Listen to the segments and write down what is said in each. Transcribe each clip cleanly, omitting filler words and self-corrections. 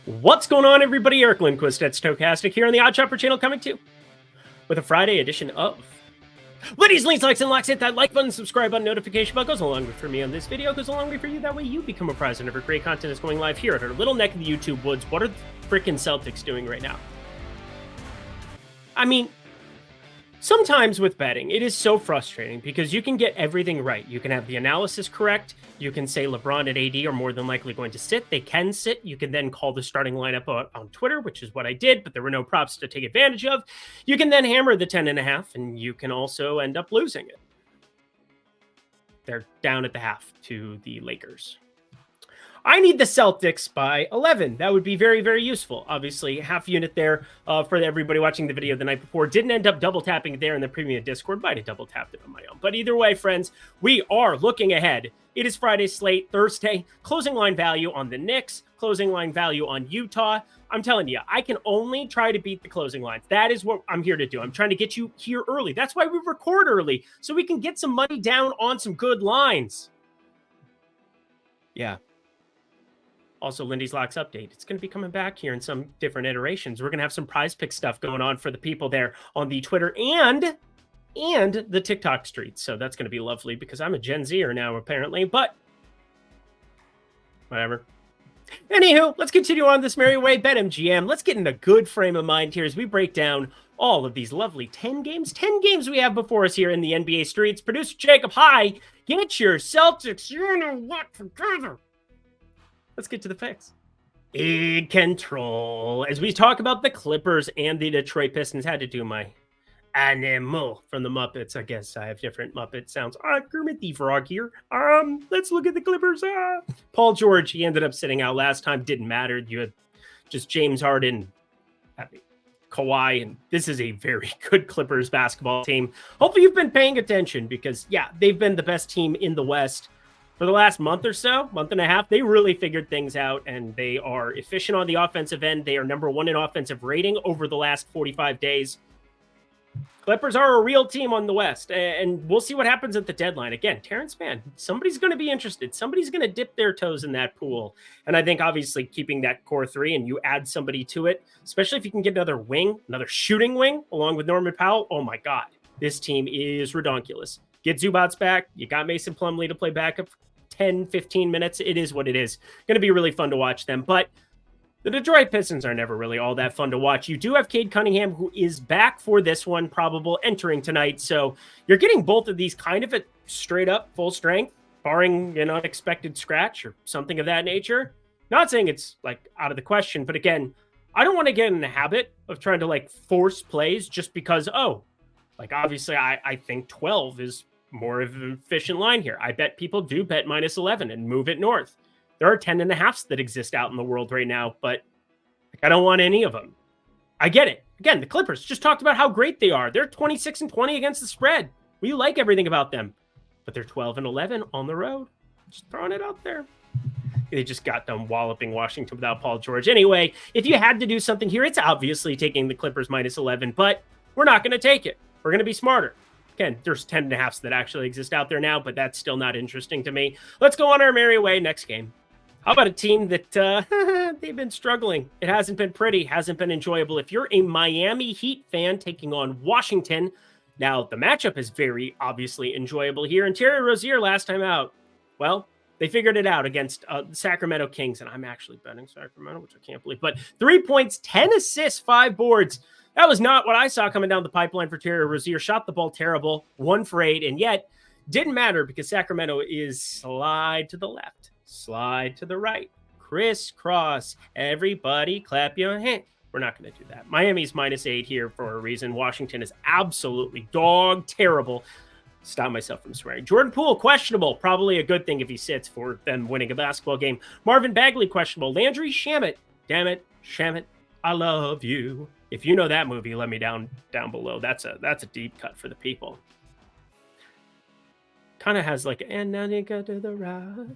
What's going on, everybody? Eric Lindquist at Stokastic here on the Odd Chopper channel, coming to you with a Friday edition of Lindy's Links, Likes, and Locks. Hit that like button, subscribe button, notification bell goes along with for me on this video, goes along with for you. That way you become apprised whenever great content is going live here at our little neck of the YouTube woods. What are the freaking Celtics doing right now? I mean, sometimes with betting, it is so frustrating because you can get everything right. You can have the analysis correct. You can say LeBron and AD are more than likely going to sit. They can sit. You can then call the starting lineup on Twitter, which is what I did, but there were no props to take advantage of. You can then hammer the 10.5, and you can also end up losing it. They're down at the half to the Lakers. I need the Celtics by 11. That would be very, very useful. Obviously, half unit there for everybody watching the video the night before. Didn't end up double tapping it there in the premium Discord. Might have double tapped it on my own. But either way, friends, we are looking ahead. It is Friday slate, Thursday. Closing line value on the Knicks. Closing line value on Utah. I'm telling you, I can only try to beat the closing lines. That is what I'm here to do. I'm trying to get you here early. That's why we record early, so we can get some money down on some good lines. Yeah. Also, Lindy's Locks update. It's going to be coming back here in some different iterations. We're going to have some prize pick stuff going on for the people there on the Twitter and the TikTok streets. So that's going to be lovely because I'm a Gen Zer now, apparently. But whatever. Anywho, let's continue on this merry way. BetMGM. Let's get in a good frame of mind here as we break down all of these lovely 10 games we have before us here in the NBA streets. Producer Jacob, hi. Get your Celtics, you know what, together. Let's get to the picks. Big control. As we talk about the Clippers and the Detroit Pistons, had to do my animal from the Muppets. I guess I have different Muppet sounds. Kermit the Frog here. Let's look at the Clippers. Paul George, he ended up sitting out last time. Didn't matter. You had just James Harden, Kawhi, and this is a very good Clippers basketball team. Hopefully you've been paying attention because, yeah, they've been the best team in the West. For the last month or so, month and a half, they really figured things out, and they are efficient on the offensive end. They are number one in offensive rating over the last 45 days. Clippers are a real team on the West, and we'll see what happens at the deadline. Again, Terrence Mann, somebody's going to be interested. Somebody's going to dip their toes in that pool. And I think, obviously, keeping that core three and you add somebody to it, especially if you can get another wing, another shooting wing, along with Norman Powell, oh my God, this team is redonkulous. Get Zubats back. You got Mason Plumlee to play backup 10, 15 minutes. It is what it is. Going to be really fun to watch them. But the Detroit Pistons are never really all that fun to watch. You do have Cade Cunningham, who is back for this one, probable entering tonight. So you're getting both of these kind of at straight up full strength, barring an unexpected scratch or something of that nature. Not saying it's like out of the question, but again, I don't want to get in the habit of trying to like force plays just because, like obviously I think 12 is more of an efficient line here. I bet people do bet minus 11 and move it north. There are 10.5s that exist out in the world right now, but I don't want any of them. I get it. Again, the Clippers just talked about how great they are. They're 26-20 against the spread. We like everything about them, but they're 12-11 on the road. Just throwing it out there. They just got done walloping Washington without Paul George. Anyway, if you had to do something here, it's obviously taking the Clippers minus 11, but we're not going to take it. We're going to be smarter. Again, there's 10.5s that actually exist out there now, but that's still not interesting to me. Let's go on our merry way. Next game. How about a team that they've been struggling? It hasn't been pretty, hasn't been enjoyable. If you're a Miami Heat fan taking on Washington, now the matchup is very obviously enjoyable here. And Terry Rozier last time out, well, they figured it out against the Sacramento Kings, and I'm actually betting Sacramento, which I can't believe. But 3 points, 10 assists, 5 boards. That was not what I saw coming down the pipeline for Terry Rozier. Shot the ball terrible, 1 for 8, and yet didn't matter because Sacramento is slide to the left, slide to the right, crisscross. Everybody clap your hand. We're not going to do that. Miami's minus 8 here for a reason. Washington is absolutely dog terrible. Stop myself from swearing. Jordan Poole, questionable. Probably a good thing if he sits for them winning a basketball game. Marvin Bagley, questionable. Landry Shamet. Damn it, Shamet, I love you. If you know that movie, let me down below. That's a deep cut for the people. Kind of has like, and now you go to the right.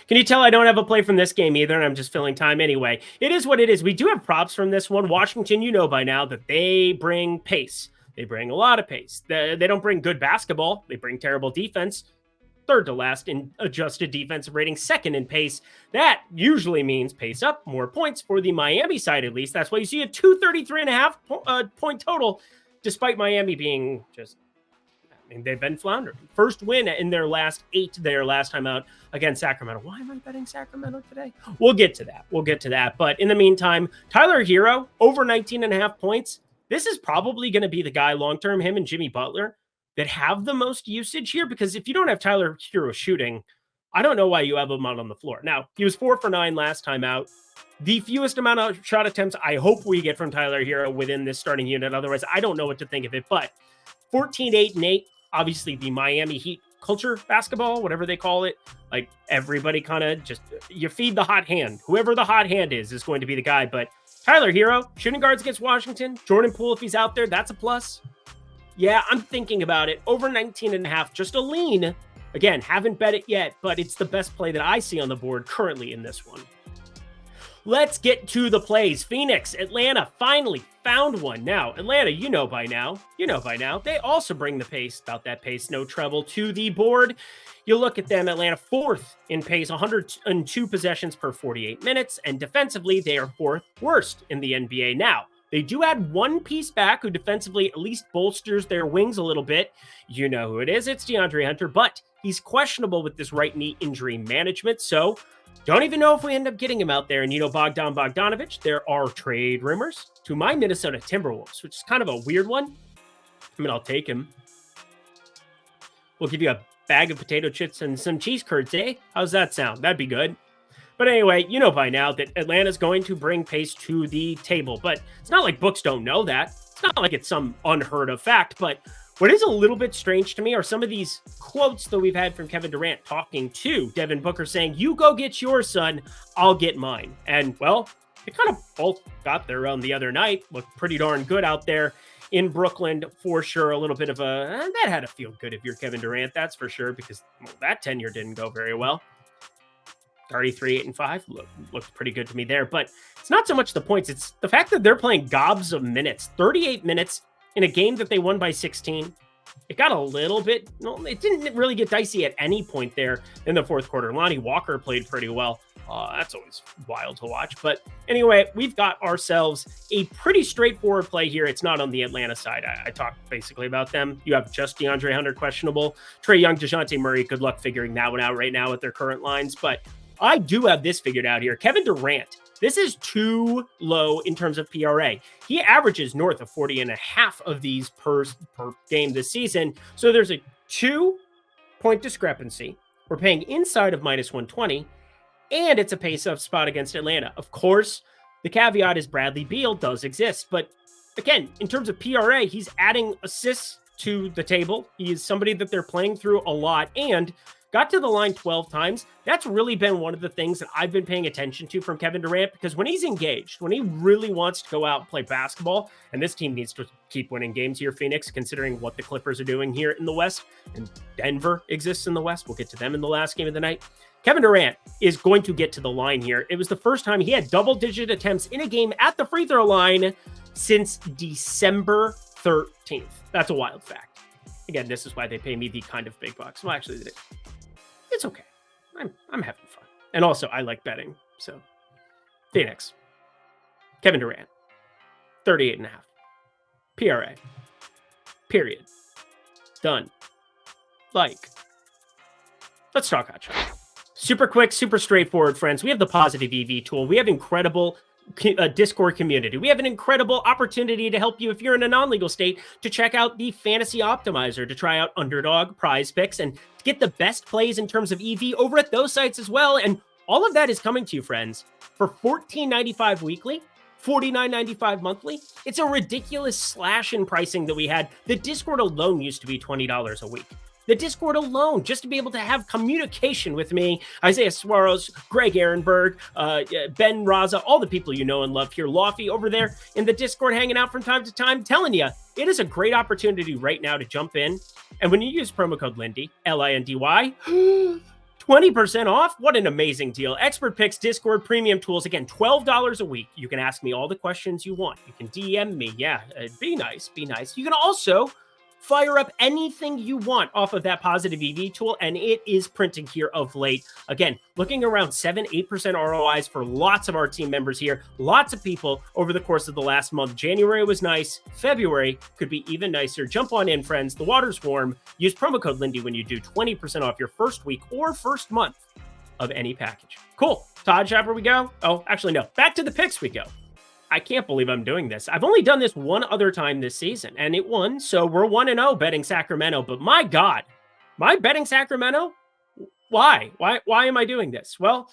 Can you tell I don't have a play from this game either, and I'm just filling time anyway? It is what it is. We do have props from this one. Washington, you know by now that they bring pace. They bring a lot of pace. They don't bring good basketball. They bring terrible defense. third to last in adjusted defensive rating, second in pace. That usually means pace up, more points for the Miami side at least. That's why you see a 233.5 point total, despite Miami being just, I mean, they've been floundering. First win in their last 8 there last time out against Sacramento. Why am I betting Sacramento today? We'll get to that. But in the meantime, Tyler Hero, over 19.5 points. This is probably going to be the guy long-term, him and Jimmy Butler, that have the most usage here, because if you don't have Tyler Hero shooting, I don't know why you have him out on the floor. Now, he was 4 for 9 last time out. The fewest amount of shot attempts I hope we get from Tyler Hero within this starting unit. Otherwise, I don't know what to think of it. But 14, 8, and 8, obviously the Miami Heat culture basketball, whatever they call it. Like, everybody kind of just, you feed the hot hand. Whoever the hot hand is going to be the guy. But Tyler Hero, shooting guards against Washington. Jordan Poole, if he's out there, that's a plus. Yeah, I'm thinking about it. Over 19.5, just a lean. Again, haven't bet it yet, but it's the best play that I see on the board currently in this one. Let's get to the plays. Phoenix, Atlanta finally found one. Now, Atlanta, you know by now. They also bring the pace, about that pace, no trouble, to the board. You look at them, Atlanta 4th in pace, 102 possessions per 48 minutes, and defensively, they are 4th worst in the NBA. Now, they do add one piece back who defensively at least bolsters their wings a little bit. You know who it is. It's DeAndre Hunter, but he's questionable with this right knee injury management. So don't even know if we end up getting him out there. And you know, Bogdanovich, there are trade rumors to my Minnesota Timberwolves, which is kind of a weird one. I mean, I'll take him. We'll give you a bag of potato chips and some cheese curds, eh? How's that sound? That'd be good. But anyway, you know by now that Atlanta's going to bring pace to the table. But it's not like books don't know that. It's not like it's some unheard of fact. But what is a little bit strange to me are some of these quotes that we've had from Kevin Durant talking to Devin Booker saying, you go get yours, son, I'll get mine. And, well, they kind of both got their own the other night. Looked pretty darn good out there in Brooklyn, for sure. A little bit of that had to feel good if you're Kevin Durant, that's for sure, because that tenure didn't go very well. 33, 8, and 5 looked pretty good to me there. But it's not so much the points. It's the fact that they're playing gobs of minutes. 38 minutes in a game that they won by 16. It got a little bit, it didn't really get dicey at any point there in the fourth quarter. Lonnie Walker played pretty well. That's always wild to watch. But anyway, we've got ourselves a pretty straightforward play here. It's not on the Atlanta side. I talked basically about them. You have just DeAndre Hunter questionable. Trae Young, DeJounte Murray, good luck figuring that one out right now with their current lines. But I do have this figured out here. Kevin Durant, this is too low in terms of PRA. He averages north of 40.5 of these per game this season. So there's a 2-point discrepancy. We're paying inside of minus 120, and it's a pace-up spot against Atlanta. Of course, the caveat is Bradley Beal does exist. But again, in terms of PRA, he's adding assists to the table. He is somebody that they're playing through a lot, and got to the line 12 times. That's really been one of the things that I've been paying attention to from Kevin Durant, because when he's engaged, when he really wants to go out and play basketball, and this team needs to keep winning games here, Phoenix, considering what the Clippers are doing here in the West, and Denver exists in the West. We'll get to them in the last game of the night. Kevin Durant is going to get to the line here. It was the first time he had double-digit attempts in a game at the free throw line since December 13th. That's a wild fact. Again, this is why they pay me the kind of big bucks. Well, actually, it's okay. I'm having fun. And also, I like betting. So, Phoenix. Kevin Durant. 38.5. PRA. Period. Done. Let's talk hot shot. Super quick, super straightforward, friends. We have the Positive EV tool. We have incredible Discord community. We have an incredible opportunity to help you if you're in a non-legal state to check out the Fantasy Optimizer, to try out Underdog, Prize Picks, and to get the best plays in terms of EV over at those sites as well. And all of that is coming to you, friends, for $14.95 weekly, $49.95 monthly. It's a ridiculous slash in pricing that we had. The Discord alone used to be $20 a week. The Discord alone, just to be able to have communication with me, Isaiah Suarez, Greg Ehrenberg, Ben Raza, all the people you know and love here, Lofty over there in the Discord hanging out from time to time, telling you, it is a great opportunity right now to jump in. And when you use promo code Lindy, Lindy, 20% off. What an amazing deal. Expert Picks, Discord, premium tools. Again, $12 a week. You can ask me all the questions you want. You can DM me. Yeah, be nice. You can also Fire up anything you want off of that positive EV tool, and it is printing here of late. Again, looking around 7-8% ROIs for lots of our team members here. Lots of people over the course of the last month. January was nice. February could be even nicer. Jump on in, friends. The water's warm. Use promo code Lindy when you do 20% off your first week or first month of any package. Cool. Todd Shopper, we go. Oh, actually, no. Back to the picks we go. I can't believe I'm doing this. I've only done this one other time this season, and it won, so we're 1-0 betting Sacramento. But my God, my betting Sacramento? Why? Why am I doing this? Well,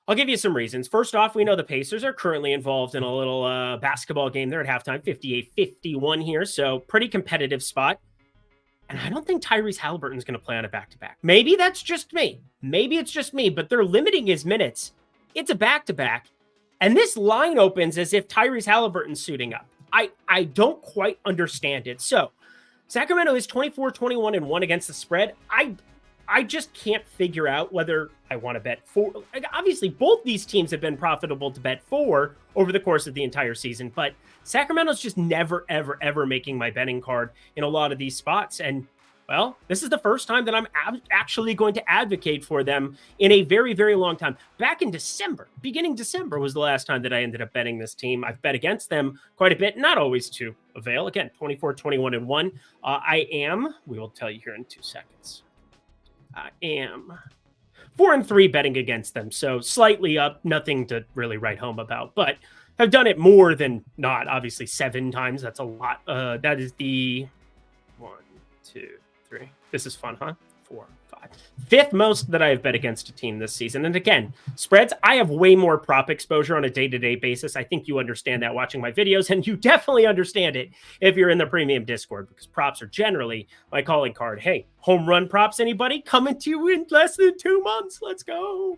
I'll give you some reasons. First off, we know the Pacers are currently involved in a little basketball game. They're at halftime, 58-51 here, so pretty competitive spot. And I don't think Tyrese Halliburton's going to play on a back-to-back. Maybe that's just me. Maybe it's just me, but they're limiting his minutes. It's a back-to-back. And this line opens as if Tyrese Halliburton's suiting up. I don't quite understand it. So Sacramento is 24-21-1 against the spread. I just can't figure out whether I want to bet for. Obviously, both these teams have been profitable to bet for over the course of the entire season, but Sacramento's just never, ever, ever making my betting card in a lot of these spots. And well, this is the first time that I'm actually going to advocate for them in a very, very long time. Back in December, beginning December was the last time that I ended up betting this team. I've bet against them quite a bit, not always to avail. Again, 24-21-1. We will tell you here in 2 seconds. I am 4-3 betting against them. So slightly up, nothing to really write home about, but I've done it more than not. Obviously 7 times. That's a lot. That is the 1, 2, 3. This is fun, huh? 4, 5. 5th most that I have bet against a team this season. And again, spreads, I have way more prop exposure on a day-to-day basis. I think you understand that watching my videos, and you definitely understand it if you're in the premium Discord, because props are generally my calling card. Hey, home run props, anybody? Coming to you in less than 2 months. Let's go.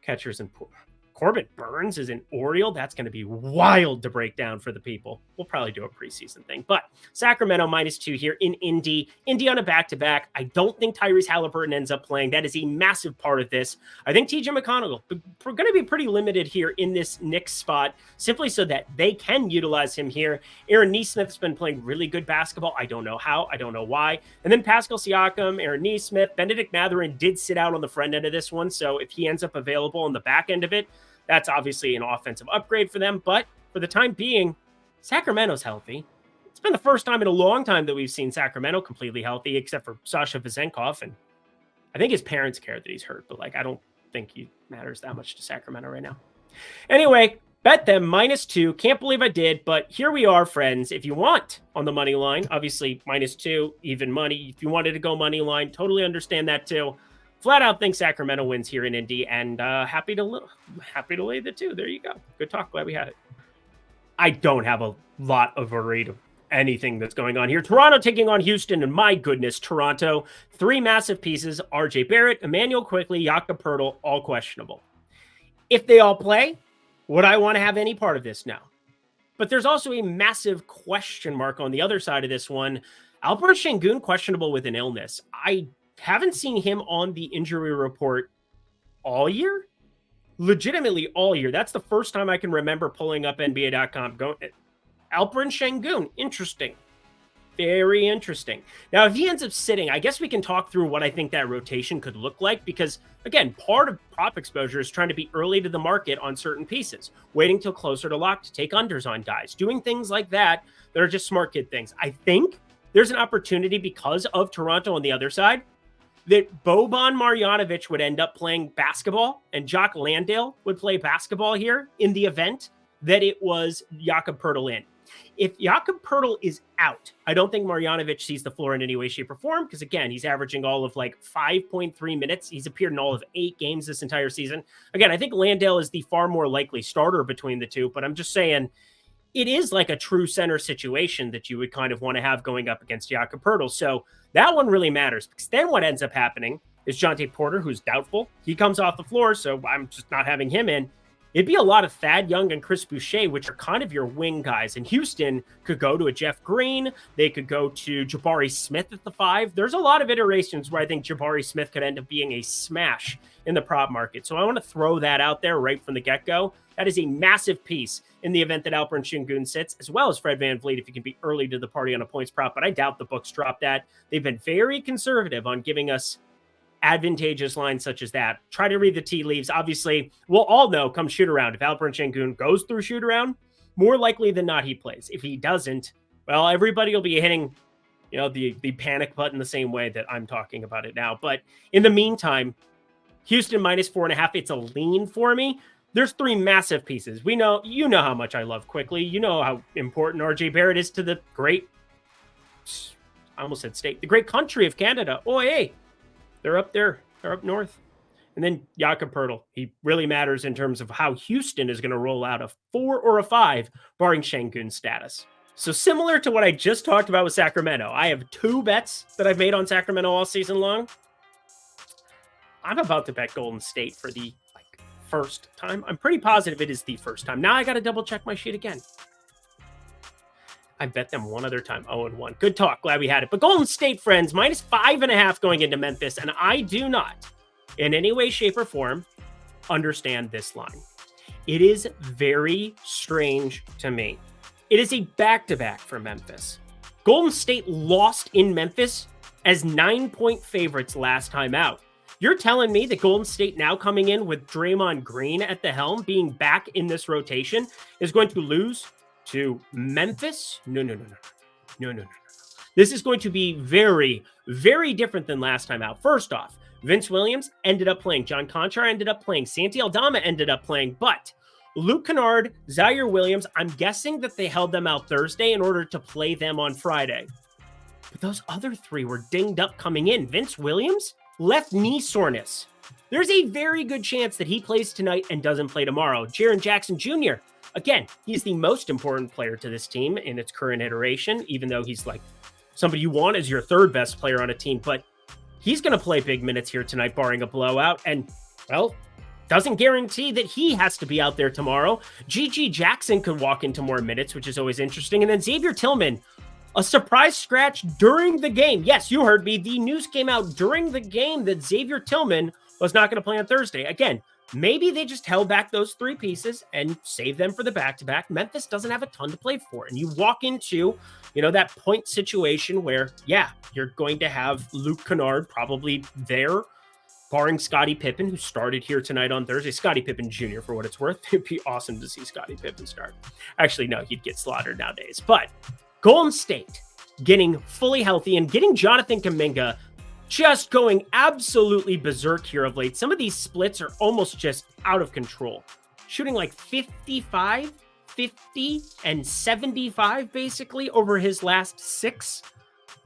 Catchers and pool. Corbett Burns is an Oriole. That's going to be wild to break down for the people. We'll probably do a preseason thing. But Sacramento -2 here in Indy. Indy on a back-to-back. I don't think Tyrese Halliburton ends up playing. That is a massive part of this. I think TJ McConnell, we're going to be pretty limited here in this Knicks spot, simply so that they can utilize him here. Aaron Nesmith's been playing really good basketball. I don't know how. I don't know why. And then Pascal Siakam, Aaron Nesmith, Benedict Mathurin did sit out on the front end of this one. So if he ends up available on the back end of it, that's obviously an offensive upgrade for them. But for the time being, Sacramento's healthy. It's been the first time in a long time that we've seen Sacramento completely healthy, except for Sasha Vezenkov. And I think his parents care that he's hurt, but I don't think he matters that much to Sacramento right now. Anyway, bet them -2. Can't believe I did, but here we are, friends. If you want on the money line, obviously -2, even money. If you wanted to go money line, totally understand that too. Flat out think Sacramento wins here in Indy, and happy to lay the 2. There you go. Good talk. Glad we had it. I don't have a lot of a rate of anything that's going on here. Toronto taking on Houston, and my goodness, Toronto. 3 massive pieces. RJ Barrett, Emmanuel Quickley, Jakob Poeltl, all questionable. If they all play, would I want to have any part of this? No. But there's also a massive question mark on the other side of this one. Alperen Sengun questionable with an illness. I haven't seen him on the injury report all year. Legitimately all year. That's the first time I can remember pulling up NBA.com. Alperen Sengun. Interesting. Very interesting. Now, if he ends up sitting, I guess we can talk through what I think that rotation could look like, because, again, part of prop exposure is trying to be early to the market on certain pieces, waiting till closer to lock to take unders on guys, doing things like that that are just smart kid things. I think there's an opportunity because of Toronto on the other side that Boban Marjanovic would end up playing basketball and Jock Landale would play basketball here in the event that it was Jakob Poeltl in. If Jakob Poeltl is out, I don't think Marjanovic sees the floor in any way, shape, or form, because, again, he's averaging all of 5.3 minutes. He's appeared in all of 8 games this entire season. Again, I think Landale is the far more likely starter between the two, but I'm just saying it is like a true center situation that you would kind of want to have going up against Jakob Poeltl. So that one really matters, because then what ends up happening is Jontay Porter, who's doubtful. He comes off the floor, so I'm just not having him in. It'd be a lot of Thad Young and Chris Boucher, which are kind of your wing guys. And Houston could go to a Jeff Green. They could go to Jabari Smith at the 5. There's a lot of iterations where I think Jabari Smith could end up being a smash in the prop market. So I want to throw that out there right from the get-go. That is a massive piece in the event that Alperen Şengün sits, as well as Fred VanVleet if he can be early to the party on a points prop, but I doubt the books drop that. They've been very conservative on giving us advantageous lines such as that. Try to read the tea leaves. Obviously, we'll all know come shoot around. If Alperen Şengün goes through shoot around, more likely than not he plays. If he doesn't, well, everybody will be hitting the panic button the same way that I'm talking about it now. But in the meantime, Houston -4.5. It's a lean for me. There's three massive pieces. You know how much I love Quickly. You know how important RJ Barrett is to the great, I almost said state, the great country of Canada. Oh, hey, they're up there. They're up north. And then Jakob Poeltl. He really matters in terms of how Houston is going to roll out a 4 or a 5, barring Şengün's status. So similar to what I just talked about with Sacramento, I have 2 bets that I've made on Sacramento all season long. I'm about to bet Golden State for the first time. I'm pretty positive it is the first time. Now I got to double check my sheet again. I bet them one other time, 0-1. Good talk. Glad we had it. But Golden State, friends, -5.5 going into Memphis. And I do not, in any way, shape, or form, understand this line. It is very strange to me. It is a back-to-back for Memphis. Golden State lost in Memphis as 9-point favorites last time out. You're telling me that Golden State now coming in with Draymond Green at the helm, being back in this rotation, is going to lose to Memphis? No. This is going to be very, very different than last time out. First off, Vince Williams ended up playing. John Conchar ended up playing. Santi Aldama ended up playing. But Luke Kennard, Zaire Williams, I'm guessing that they held them out Thursday in order to play them on Friday. But those other 3 were dinged up coming in. Vince Williams, left knee soreness. There's a very good chance that he plays tonight and doesn't play tomorrow. Jaren Jackson Jr., again, he's the most important player to this team in its current iteration, even though he's like somebody you want as your 3rd best player on a team. But he's going to play big minutes here tonight, barring a blowout. And, well, doesn't guarantee that he has to be out there tomorrow. G.G. Jackson could walk into more minutes, which is always interesting. And then Xavier Tillman, a surprise scratch during the game. Yes, you heard me. The news came out during the game that Xavier Tillman was not going to play on Thursday. Again, maybe they just held back those 3 pieces and saved them for the back-to-back. Memphis doesn't have a ton to play for. And you walk into, that point situation where, yeah, you're going to have Luke Kennard probably there, barring Scottie Pippen, who started here tonight on Thursday. Scottie Pippen Jr., for what it's worth. It'd be awesome to see Scottie Pippen start. Actually, no, he'd get slaughtered nowadays. But Golden State getting fully healthy and getting Jonathan Kuminga just going absolutely berserk here of late. Some of these splits are almost just out of control. Shooting like 55, 50, and 75 basically over his last 6.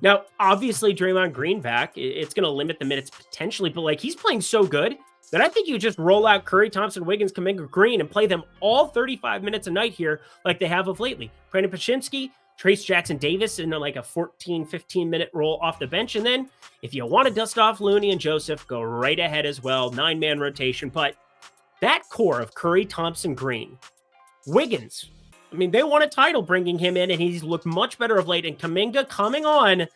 Now, obviously, Draymond Green back, it's going to limit the minutes potentially, but he's playing so good that I think you just roll out Curry, Thompson, Wiggins, Kuminga, Green, and play them all 35 minutes a night here like they have of lately. Brandon Pachinski, Trace Jackson Davis in a 14, 15-minute roll off the bench. And then if you want to dust off Looney and Joseph, go right ahead as well. 9-man rotation. But that core of Curry, Thompson, Green, Wiggins, they won a title bringing him in, and he's looked much better of late. And Kuminga coming on,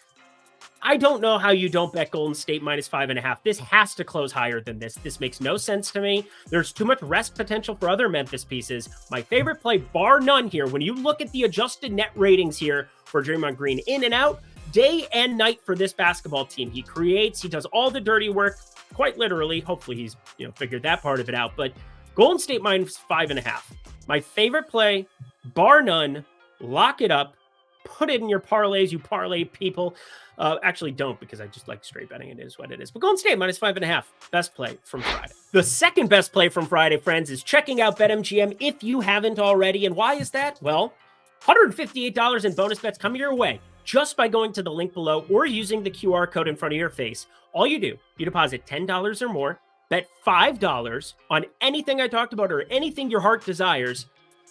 I don't know how you don't bet Golden State -5.5. This has to close higher than this. This makes no sense to me. There's too much rest potential for other Memphis pieces. My favorite play, bar none here, when you look at the adjusted net ratings here for Draymond Green, in and out, day and night for this basketball team. He creates, he does all the dirty work, quite literally. Hopefully he's figured that part of it out. But Golden State -5.5. My favorite play, bar none. Lock it up. Put it in your parlays, you parlay people. Actually don't, because I just like straight betting. It is what it is. But Golden State -5.5. Best play from Friday. The second best play from Friday, friends, is checking out BetMGM if you haven't already. And why is that? Well, $158 in bonus bets coming your way just by going to the link below or using the QR code in front of your face. All you do, you deposit $10 or more, bet $5 on anything I talked about or anything your heart desires,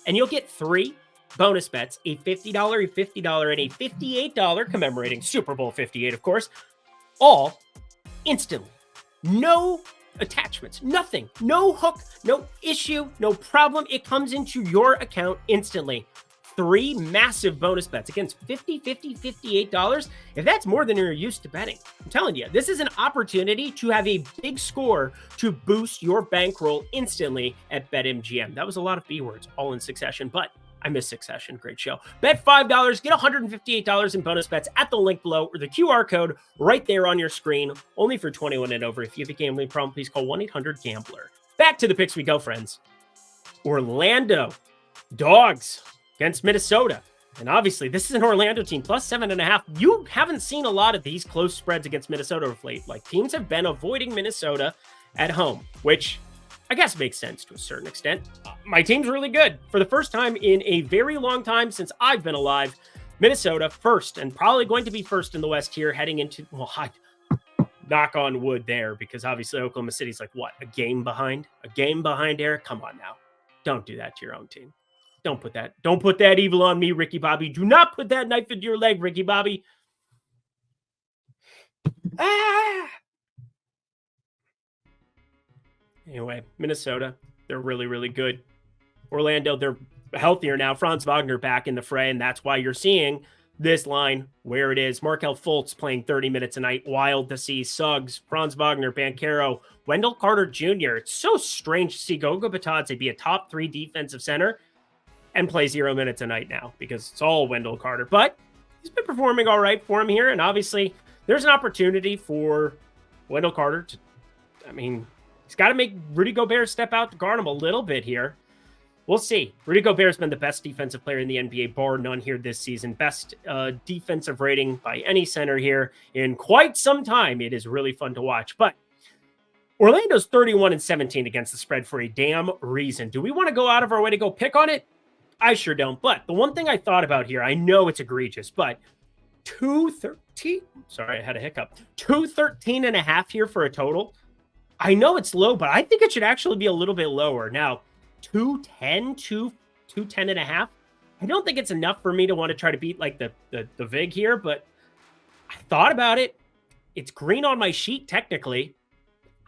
and you'll get 3 bonus bets, a $50, a $50, and a $58 commemorating Super Bowl 58, of course, all instantly. No attachments, nothing, no hook, no issue, no problem. It comes into your account instantly. 3 massive bonus bets against $50, $50, $58. If that's more than you're used to betting, I'm telling you, this is an opportunity to have a big score to boost your bankroll instantly at BetMGM. That was a lot of B words all in succession, but I miss Succession. Great show. Bet $5, get $158 in bonus bets at the link below or the QR code right there on your screen. Only for 21 and over. If you have a gambling problem, please call 1-800-GAMBLER. Back to the picks we go, friends. Orlando Dogs against Minnesota. And obviously, this is an Orlando team, plus 7.5. You haven't seen a lot of these close spreads against Minnesota of late. Like, teams have been avoiding Minnesota at home, which I guess makes sense to a certain extent. My team's really good. For the first time in a very long time since I've been alive, Minnesota first, and probably going to be first in the West here, heading into, well, I knock on wood there, because obviously Oklahoma City's like, what, a game behind? A game behind, Eric? Come on now. Don't do that to your own team. Don't put that evil on me, Ricky Bobby. Do not put that knife into your leg, Ricky Bobby. Anyway, Minnesota, they're really, really good. Orlando, they're healthier now. Franz Wagner back in the fray, and that's why you're seeing this line where it is. Markelle Fultz playing 30 minutes a night. Wild to see. Suggs, Franz Wagner, Banchero, Wendell Carter Jr. It's so strange to see Goga Batadze be a top 3 defensive center and play 0 minutes a night now, because it's all Wendell Carter. But he's been performing all right for him here, and obviously there's an opportunity for Wendell Carter to, he's got to make Rudy Gobert step out to guard him a little bit here. We'll see. Rudy Gobert's been the best defensive player in the NBA, bar none here this season. Best defensive rating by any center here in quite some time. It is really fun to watch. But Orlando's 31-17 against the spread for a damn reason. Do we want to go out of our way to go pick on it? I sure don't. But the one thing I thought about here, I know it's egregious, but 213. Sorry, I had a hiccup. 213.5 here for a total. I know it's low, but I think it should actually be a little bit lower. Now, 210.5. I don't think it's enough for me to want to try to beat like the VIG here, but I thought about it. It's green on my sheet technically.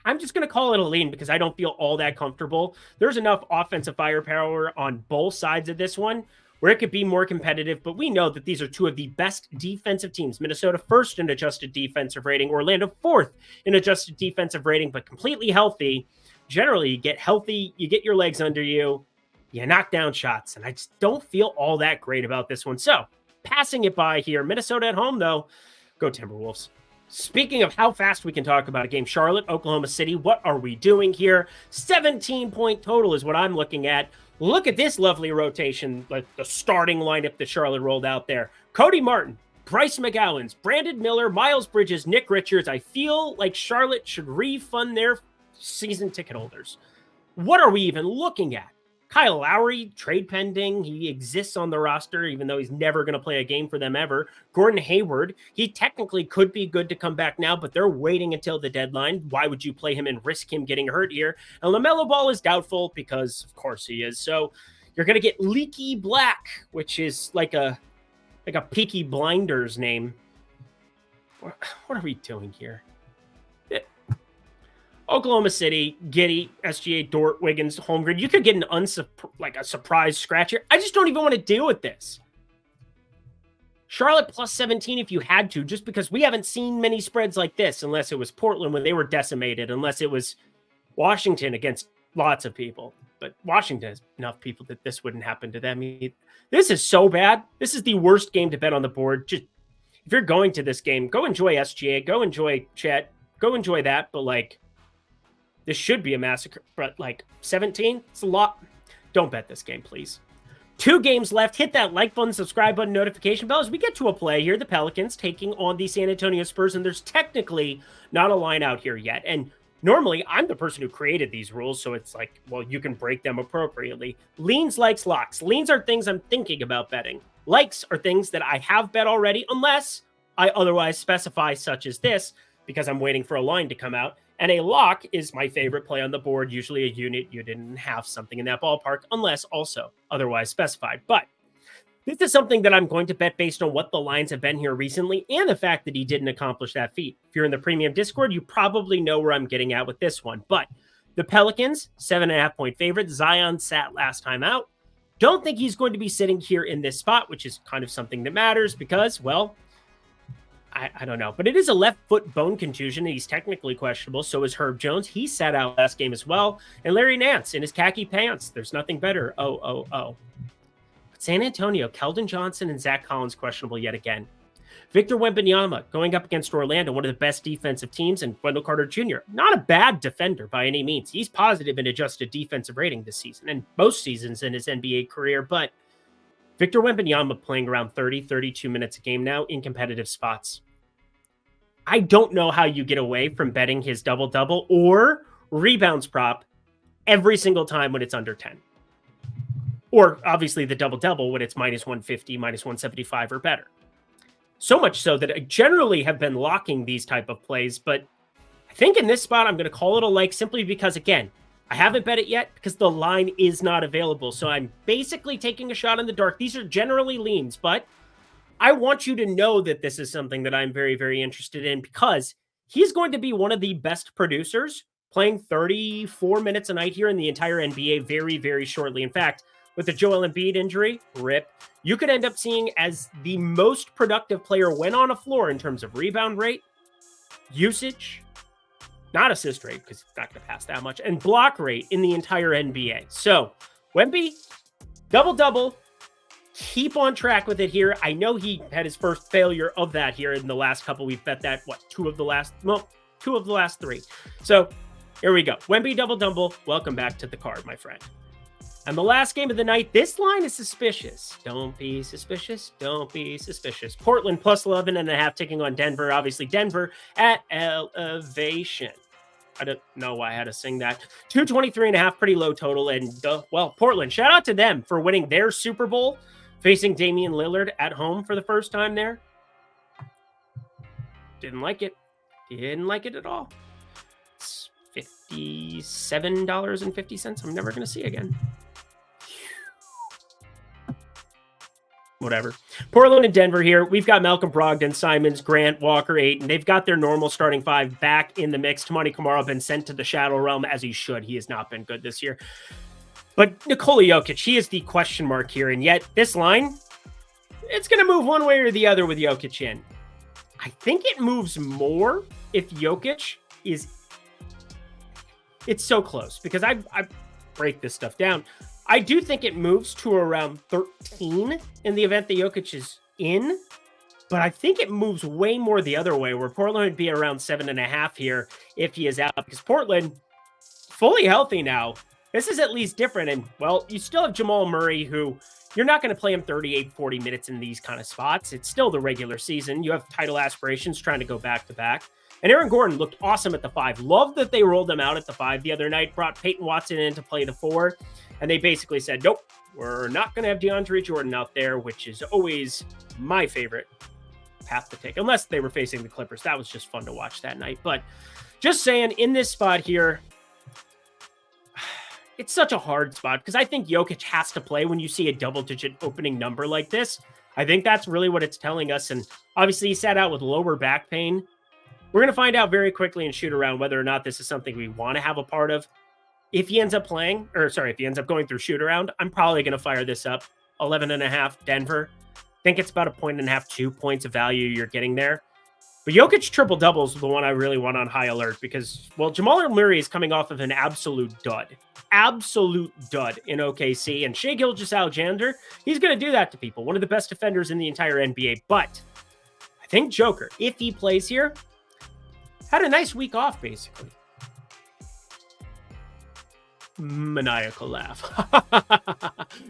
I'm just going to call it a lean because I don't feel all that comfortable. There's enough offensive firepower on both sides of this one where it could be more competitive, but we know that these are two of the best defensive teams. Minnesota first in adjusted defensive rating, Orlando fourth in adjusted defensive rating, but completely healthy. Generally, you get healthy, you get your legs under you, you knock down shots, and I just don't feel all that great about this one. So, passing it by here. Minnesota at home, though. Go Timberwolves. Speaking of how fast we can talk about a game, Charlotte, Oklahoma City, what are we doing here? 17-point total is what I'm looking at. Look at this lovely rotation, like the starting lineup that Charlotte rolled out there. Cody Martin, Bryce McGowens, Brandon Miller, Miles Bridges, Nick Richards. I feel like Charlotte should refund their season ticket holders. What are we even looking at? Kyle Lowry, trade pending. He exists on the roster, even though he's never going to play a game for them ever. Gordon Hayward, he technically could be good to come back now, but they're waiting until the deadline. Why would you play him and risk him getting hurt here? And LaMelo Ball is doubtful because, of course, he is. So you're going to get Leaky Black, which is like a Peaky Blinders name. What are we doing here? Oklahoma City, Giddey, SGA, Dort, Wiggins, Holmgren. You could get a surprise scratch here. I just don't even want to deal with this. Charlotte plus 17 if you had to, just because we haven't seen many spreads like this, unless it was Portland when they were decimated, unless it was Washington against lots of people. But Washington has enough people that this wouldn't happen to them. This is so bad. This is the worst game to bet on the board. Just if you're going to this game, go enjoy SGA, go enjoy Chet, go enjoy that, but this should be a massacre, but 17, it's a lot. Don't bet this game, please. 2 games left. Hit that like button, subscribe button, notification bell as we get to a play here. The Pelicans taking on the San Antonio Spurs, and there's technically not a line out here yet. And normally, I'm the person who created these rules, so it's you can break them appropriately. Leans, likes, locks. Leans are things I'm thinking about betting. Likes are things that I have bet already, unless I otherwise specify, such as this, because I'm waiting for a line to come out. And a lock is my favorite play on the board, usually a unit. You didn't have something in that ballpark, unless also otherwise specified. But this is something that I'm going to bet based on what the lines have been here recently and the fact that he didn't accomplish that feat. If you're in the premium Discord, you probably know where I'm getting at with this one. But the Pelicans, 7.5-point favorite. Zion sat last time out. Don't think he's going to be sitting here in this spot, which is kind of something that matters because, well, I don't know, but it is a left foot bone contusion. He's technically questionable. So is Herb Jones. He sat out last game as well. And Larry Nance in his khaki pants. There's nothing better. Oh. But San Antonio, Keldon Johnson and Zach Collins questionable yet again. Victor Wembanyama going up against Orlando, one of the best defensive teams, and Wendell Carter Jr., not a bad defender by any means. He's positive in adjusted defensive rating this season and most seasons in his NBA career, but Victor Wembanyama playing around 30, 32 minutes a game now in competitive spots. I don't know how you get away from betting his double-double or rebounds prop every single time when it's under 10. Or obviously the double-double when it's minus 150, minus 175 or better. So much so that I generally have been locking these type of plays, but I think in this spot, I'm going to call it a like simply because, again, I haven't bet it yet because the line is not available. So I'm basically taking a shot in the dark. These are generally leans, but I want you to know that this is something that I'm very, very interested in because he's going to be one of the best producers playing 34 minutes a night here in the entire NBA very, very shortly. In fact, with the Joel Embiid injury, rip, you could end up seeing as the most productive player when on a floor in terms of rebound rate, usage, not assist rate, because he's not going to pass that much, and block rate in the entire NBA. So, Wemby, double-double, keep on track with it here. I know he had his first failure of that here in the last couple. We've bet that, two of the last three. So, here we go. Wemby, double-double, welcome back to the card, my friend. And the last game of the night, this line is suspicious. Don't be suspicious. Don't be suspicious. Portland plus 11.5 taking on Denver. Obviously, Denver at elevation. I don't know why I had to sing that. 223.5, pretty low total. And, Portland, shout out to them for winning their Super Bowl, facing Damian Lillard at home for the first time there. Didn't like it. Didn't like it at all. It's $57.50. I'm never going to see again. Whatever. Portland and Denver here. We've got Malcolm Brogdon, Simons, Grant, Walker, Ayton. They've got their normal starting five back in the mix. Tamani Kamara been sent to the shadow realm as he should. He has not been good this year. But Nikola Jokic, he is the question mark here. And yet this line, it's going to move one way or the other with Jokic in. I think it moves more if Jokic is... It's so close because I break this stuff down. I do think it moves to around 13 in the event that Jokic is in, but I think it moves way more the other way where Portland would be around 7.5 here if he is out because Portland fully healthy now. This is at least different. And you still have Jamal Murray who you're not going to play him 38, 40 minutes in these kind of spots. It's still the regular season. You have title aspirations trying to go back to back. And Aaron Gordon looked awesome at the 5. Love that they rolled him out at the 5 the other night, brought Peyton Watson in to play the 4. And they basically said, nope, we're not going to have DeAndre Jordan out there, which is always my favorite path to take, unless they were facing the Clippers. That was just fun to watch that night. But just saying, in this spot here, it's such a hard spot because I think Jokic has to play when you see a double-digit opening number like this. I think that's really what it's telling us. And obviously, he sat out with lower back pain. We're going to find out very quickly and shoot around whether or not this is something we want to have a part of. If he ends up going through shoot around, I'm probably going to fire this up. 11.5 Denver. I think it's about 1.5, 2 points of value you're getting there. But Jokic triple-double is the one I really want on high alert because, Jamal Murray is coming off of an absolute dud in OKC. And Shai Gilgeous-Alexander, he's going to do that to people. One of the best defenders in the entire NBA. But I think Joker, if he plays here, had a nice week off, basically. Maniacal laugh.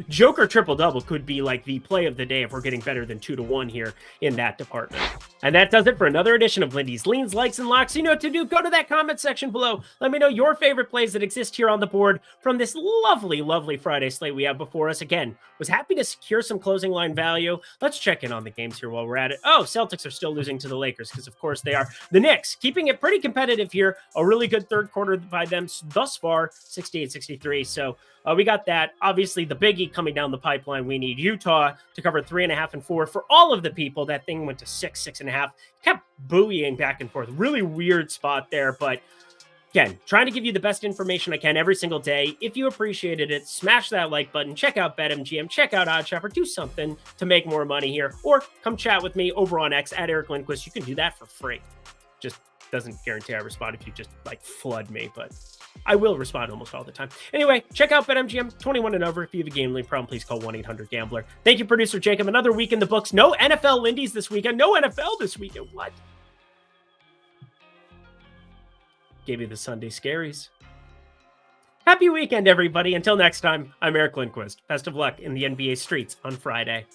Joker triple-double could be like the play of the day if we're getting better than 2-1 here in that department. And that does it for another edition of Lindy's Leans, Likes, and Locks. You know what to do. Go to that comment section below. Let me know your favorite plays that exist here on the board from this lovely, lovely Friday slate we have before us. Again, was happy to secure some closing line value. Let's check in on the games here while we're at it. Oh, Celtics are still losing to the Lakers because, of course, they are. The Knicks keeping it pretty competitive here. A really good third quarter by them thus far, 68-63. So we got that. Obviously, the biggie coming down the pipeline. We need Utah to cover 3.5 and 4. For all of the people, that thing went to 6.5. Kept buoying back and forth. Really weird spot there. But again, trying to give you the best information I can every single day. If you appreciated it, smash that like button. Check out BetMGM. Check out OddsShopper. Do something to make more money here. Or come chat with me over on X at Eric Lindquist. You can do that for free. Just doesn't guarantee I respond if you just like flood me, but I will respond almost all the time. Anyway, check out BetMGM 21 and over. If you have a gambling problem, please call 1-800-GAMBLER. Thank you, producer Jacob. Another week in the books. No NFL Lindy's this weekend. No NFL this weekend. What? Gave you the Sunday scaries. Happy weekend, everybody. Until next time, I'm Eric Lindquist. Best of luck in the NBA streets on Friday.